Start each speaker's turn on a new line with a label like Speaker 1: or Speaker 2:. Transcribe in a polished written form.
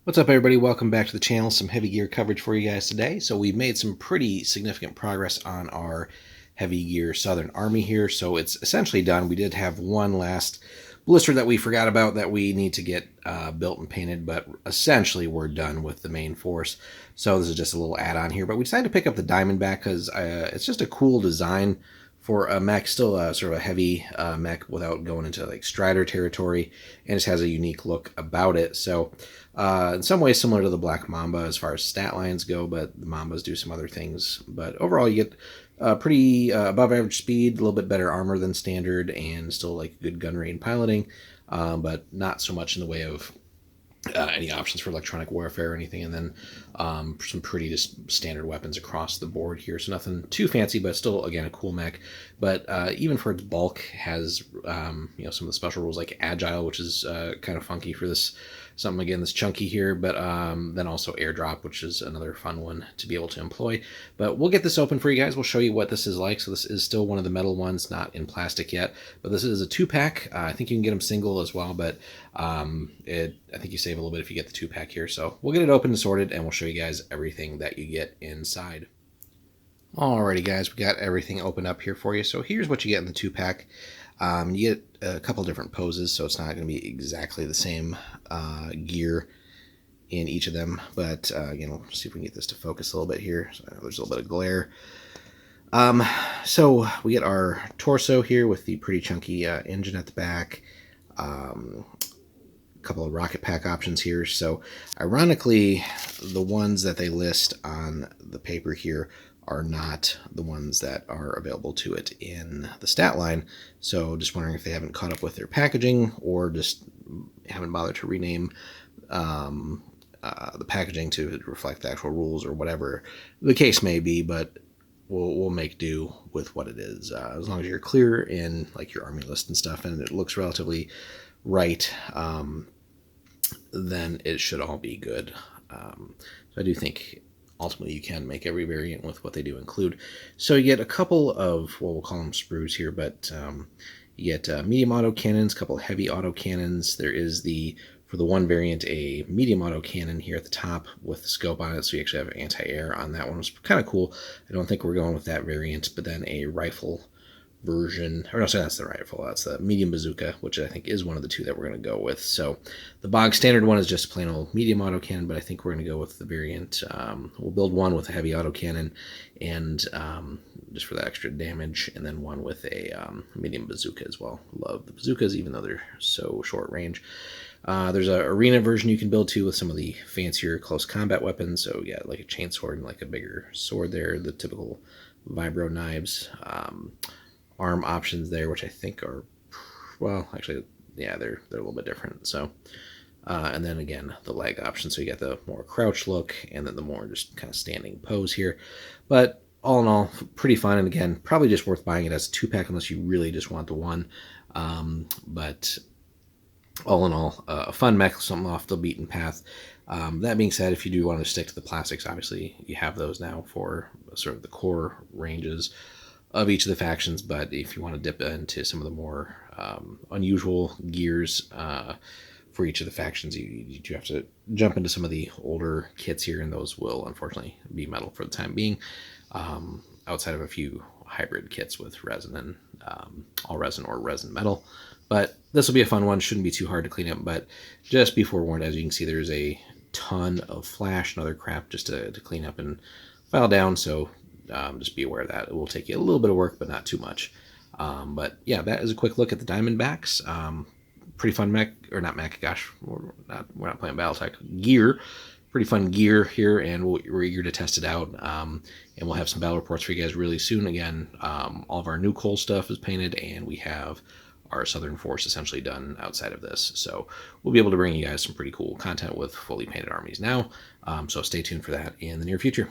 Speaker 1: What's up, everybody? Welcome back to the channel. Some heavy gear coverage for you guys today. So we've made some pretty significant progress on our heavy gear Southern Army here. So it's essentially done. We did have one last blister that we forgot about that we need to get built and painted, but essentially we're done with the main force. So this is just a little add-on here. But we decided to pick up the Diamondback because it's just a cool design for a mech, still sort of a heavy mech without going into like Strider territory, and just has a unique look about it. So in some ways similar to the Black Mamba as far as stat lines go, but the Mambas do some other things. But overall you get pretty above average speed, a little bit better armor than standard, and still like good gun rate and piloting, but not so much in the way of any options for electronic warfare or anything, and then some pretty just standard weapons across the board here. So nothing too fancy, but still, again, a cool mech. But even for its bulk, has some of the special rules like agile, which is kind of funky for this. Something again that's chunky here, but then also airdrop, which is another fun one to be able to employ. But we'll get this open for you guys. We'll show you what this is like. So this is still one of the metal ones, not in plastic yet, but this is a 2-pack. I think you can get them single as well, but I think you save a little bit if you get the 2-pack here. So we'll get it open and sorted, and we'll show you guys everything that you get inside. Alrighty, guys, we got everything opened up here for you. So here's what you get in the 2-pack. You get a couple different poses, so it's not going to be exactly the same gear in each of them. But again, we'll see if we can get this to focus a little bit here. So there's a little bit of glare. So we get our torso here with the pretty chunky engine at the back. A couple of rocket pack options here. So ironically, the ones that they list on the paper here are not the ones that are available to it in the stat line. So just wondering if they haven't caught up with their packaging or just haven't bothered to rename the packaging to reflect the actual rules or whatever the case may be, but we'll make do with what it is. As long as you're clear in like your army list and stuff and it looks relatively right, then it should all be good. So I do think ultimately you can make every variant with what they do include. So you get a couple of, well, we'll call them sprues here, but you get medium auto cannons, a couple of heavy auto cannons. There is for the one variant, a medium auto cannon here at the top with the scope on it, so you actually have anti-air on that one. It's kind of cool. I don't think we're going with that variant, but then a rifle version, or no, sorry, that's the rifle, that's the medium bazooka, which I think is one of the two that we're going to go with. So the bog standard one is just a plain old medium auto cannon, but I think we're going to go with the variant. We'll build one with a heavy auto cannon and just for that extra damage, and then one with a medium bazooka as well. Love the bazookas, even though they're so short range. There's an arena version you can build too with some of the fancier close combat weapons. So yeah, like a chainsword and like a bigger sword there, the typical vibro knives. Arm options there, which I think are, well, actually, yeah, they're a little bit different. So, and then again, the leg option. So you get the more crouch look, and then the more just kind of standing pose here. But all in all, pretty fun. And again, probably just worth buying it as a 2-pack unless you really just want the one. But all in all, a fun mech, something off the beaten path. That being said, if you do want to stick to the plastics, obviously you have those now for sort of the core ranges of each of the factions, but if you want to dip into some of the more unusual gears for each of the factions, you do have to jump into some of the older kits here, and those will unfortunately be metal for the time being, outside of a few hybrid kits with resin and all resin or resin metal. But this will be a fun one, shouldn't be too hard to clean up, but just be forewarned, as you can see, there's a ton of flash and other crap just to clean up and file down, so just be aware of that. It will take you a little bit of work, but not too much. But yeah, that is a quick look at the Diamondbacks. Pretty fun mech, or not mech, gosh, we're not playing Battletech. Gear. Pretty fun gear here, and we're eager to test it out. And we'll have some battle reports for you guys really soon. Again, all of our new Cole stuff is painted, and we have our Southern Force essentially done outside of this. So we'll be able to bring you guys some pretty cool content with fully painted armies now. So stay tuned for that in the near future.